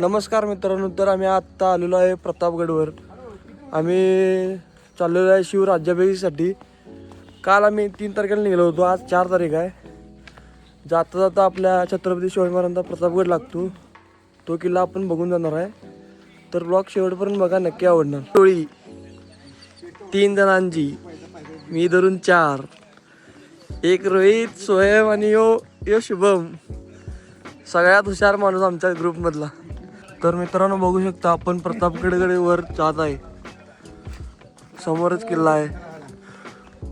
नमस्कार मित्रांनो, तर आम्ही आत्ता आलेलो आहे प्रतापगडवर. आम्ही चाललेलो आहे शिवराज्याभिषेकासाठी. काल आम्ही 3 तारखेला निघालो होतो, आज 4 तारीख आहे. जाता जाता आपल्या छत्रपती शिवाजी महाराजांचा प्रतापगड लागतो, तो किल्ला आपण बघून जाणार आहे. तर ब्लॉग शेवटपर्यंत बघा, नक्की आवडणार. टोळी 3 जणांची, मी धरून 4, एक रोहित, सोहेब आणि यो शुभम, सगळ्यात हुशार माणूस आमच्या ग्रुपमधला. तर मित्रांनो बघू शकता, आपण प्रतापगडकडे वर जात आहे. समोरच किल्ला आहे.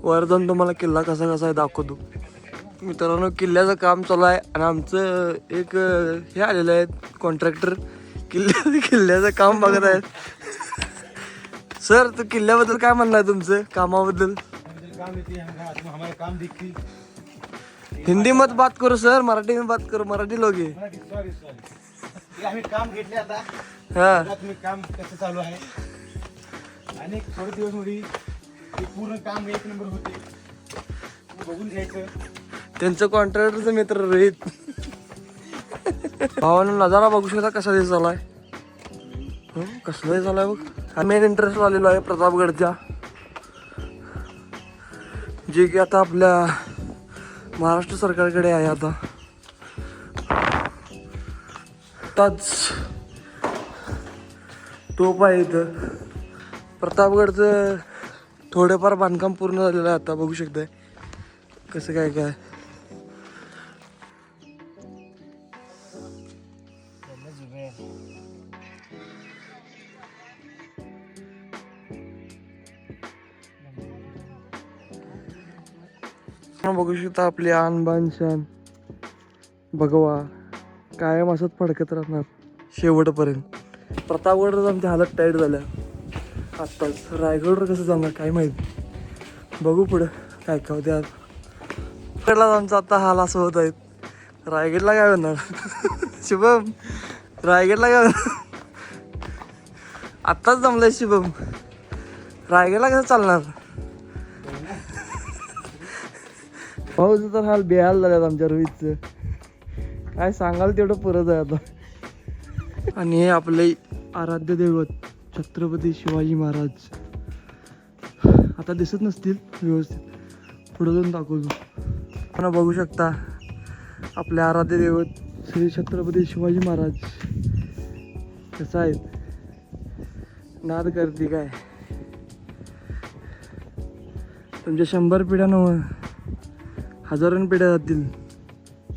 वर जाऊन तुम्हाला किल्ला कसा आहे दाखवतो. मित्रांनो, किल्ल्याचं काम चालू आहे आणि आमचं एक हे आलेलं आहे कॉन्ट्रॅक्टर, किल्ल्याचं काम बघत आहेत. सर, तर किल्ल्याबद्दल काय म्हणणं आहे तुमचं, कामाबद्दल? हिंदी मत बात करो सर, मराठी में बात करो, मराठी लोग आहे. आम्ही काम घेतले आता. हा, तुम्ही काम कसं चालू आहे आणि थोडे दिवस मध्ये पूर्ण काम 1 नंबर होते, बघून घ्यायचं. त्यांचं कॉन्ट्रॅक्टरचं मित्र रोहित. भावानं नजारा बघू शकता कसा दिवस झालाय, कसला दिवस झालाय बघ. आम्ही इंटरेस्ट आलेलो आहे प्रतापगडच्या, जे की आता आपल्या महाराष्ट्र सरकारकडे आहे. आता तोप आहे इथं. प्रतापगडचं थोडेफार बांधकाम पूर्ण झालेलं आहे. आता बघू शकताय कसं काय बघू शकता. आपली आणबान शान भगवा कायम असंच फडकत राहणार शेवटपर्यंत. प्रतापगडच आमच्या हालत टाईट झाल्या आत्ताच. रायगडवर कसं जाणार काय माहिती, बघू पुढं काय होते. आज रायगडलाच आमचा आता हाल असं होत आहेत. रायगडला काय होणार? शुभम, रायगडला काय होणार? आत्ताच जमलंय शुभम, रायगडला कसं चालणार? भाऊचं तर हाल बेहाल झाल्यात आमच्या रोहितचं, काय सांगाल तेवढं परत आहे आता. आणि हे आपले आराध्य दैवत छत्रपती शिवाजी महाराज. आता दिसत नसतील व्यवस्थित, पुढे जाऊन दाखवतो. आपण बघू शकता आपले आराध्य दैवत श्री छत्रपती शिवाजी महाराज कसं आहेत, नाद करते काय. तुमच्या 100 पिढ्या नव्हे, हजारों पिढ्या जातील,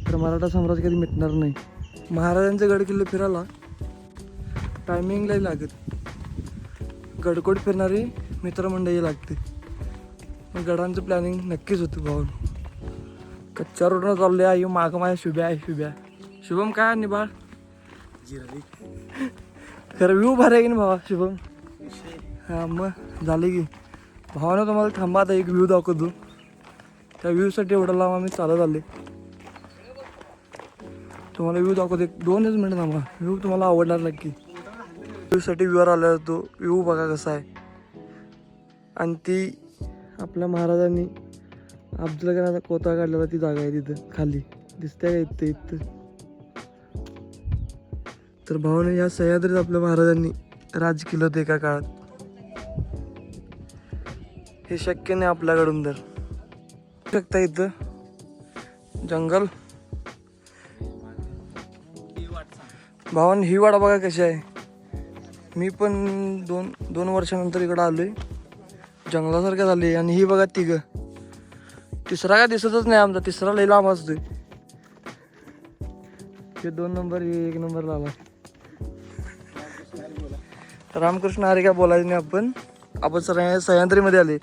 तर मराठा साम्राज्य कधी मिटणार नाही. महाराजांचे गड किल्ले फिरायला टायमिंगला लागत, गडकोट फिरणारी मित्रमंडळी लागते. मग गडांचं प्लॅनिंग नक्कीच होतं. भाऊ कच्च्या रोडनं चालले आहे. मागं माझ्या शुभ्या शुभम काय निभाळ खरं व्ह्यू भारी आहे की नाही भावा शुभम? हां, मग झाले की भावानं तुम्हाला थांबा, आता एक व्ह्यू दाखवतो. त्या व्ह्यूसाठी एवढा लांब आम्ही चालत आले. तुम्हाला व्ह्यू दाखवतो, 2च मिनिट थांबा. व्ह्यू तुम्हाला आवडणार नक्की. व्ह्यूसाठी व्ह्यूवर आला तो व्ह्यू बघा कसा आहे. आणि ती आपल्या महाराजांनी अफजलखानाचा कोता काढलेला ती जागा आहे तिथं खाली, दिसते का इथं. तर भावाने या सह्याद्रीत आपल्या महाराजांनी राज केलं होतं एका काळात. हे शक्य नाही आपल्याकडून. तर शकता इथं जंगल. भावान ही वाट बघा कशी आहे. मी पण दोन वर्षानंतर इकडं आलोय, जंगलासारखं झाले. आणि ही बघा तिघं, तिसरा काय दिसतच नाही आमचा, तिसरा लई लांब असतोय. हे 2 नंबर, हे 1 नंबर आला. रामकृष्ण हरी काय बोलायचं नाही. आपण सह्याद्रीमध्ये आले.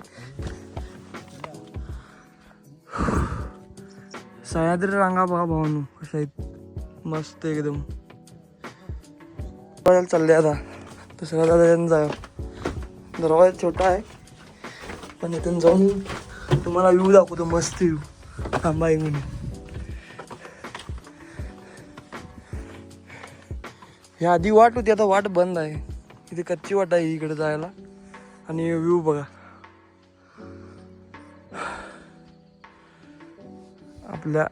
सह्याद्री रांगा बघा भावांनो कशा आहेत, मस्त एकदम. चालले आता दुसऱ्या दादा जा. दरवाजा छोटा आहे, पण इथून जाऊन तुम्हाला व्ह्यू दाखवतो, मस्त व्ह्यू. थांबा 1 मिनिट. ही आधी वाट होती, आता वाट बंद आहे. इथे कच्ची वाट आहे इकडे जायला. आणि व्ह्यू बघा आपल्या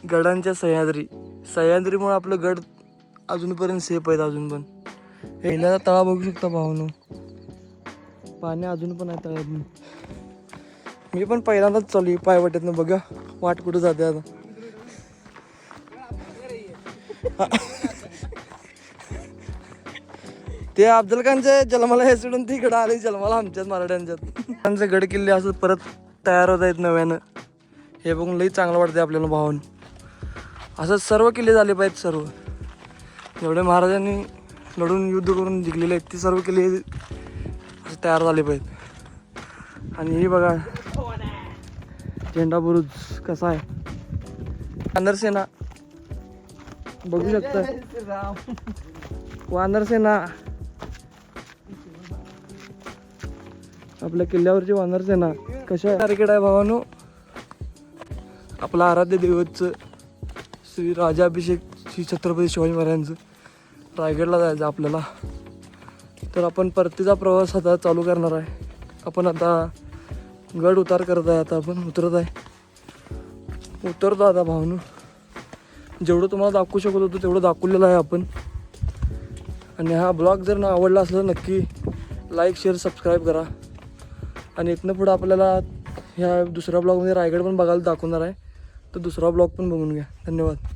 गडांच्या सह्याद्रीमुळे आपलं गड अजूनपर्यंत सेफ आहेत अजून पण. पहिल्याचा तळा बघू शकता भावानो, पाणी अजून पण आहे तळ्यात. मी पण पहिल्यांदाच चालू आहे पायवाटेतनं, बघा वाट कुठं जाते आता. ते अफजल खानच्या जन्माला हे सोडून तिकडं आले जन्माला आमच्यात मराठ्यांच्यात. त्यांचे गड किल्ले असं परत तयार होत आहेत नव्यानं. हे बघून लई चांगलं वाटतं आपल्याला भावानं. असं सर्व किल्ले झाले पाहिजेत, सर्व जेवढे महाराजांनी लढून युद्ध करून जिंकलेले आहेत ते सर्व किल्ले असं तयार झाले पाहिजेत. आणि हे बघा झेंडा बुरुज कसा आहे, वानरसेना बघू शकता. वानरसेना, आपल्या किल्ल्यावरची वानरसेना कशा तारखेड आहे भावानो. आपलं आराध्य दैवतचं श्री राजाभिषेक श्री छत्रपती शिवाजी महाराजांचं. रायगडला जायचं आपल्याला, तर आपण परतीचा प्रवास आता चालू करणार आहे. आपण आता गड उतार करत आहे, आता आपण उतरत आहे, उतरतो आता भावानो. जेवढं तुम्हाला दाखवू शकत होतो तेवढं दाखवलेलं आहे आपण. आणि हा ब्लॉग जर आवडला असला नक्की लाईक शेअर सबस्क्राईब करा. आणि इथनं पुढं आपल्याला ह्या दुसऱ्या ब्लॉगमध्ये रायगड पण बघायला दाखवणार आहे, तर दुसरा ब्लॉग पण बघून घ्या. धन्यवाद.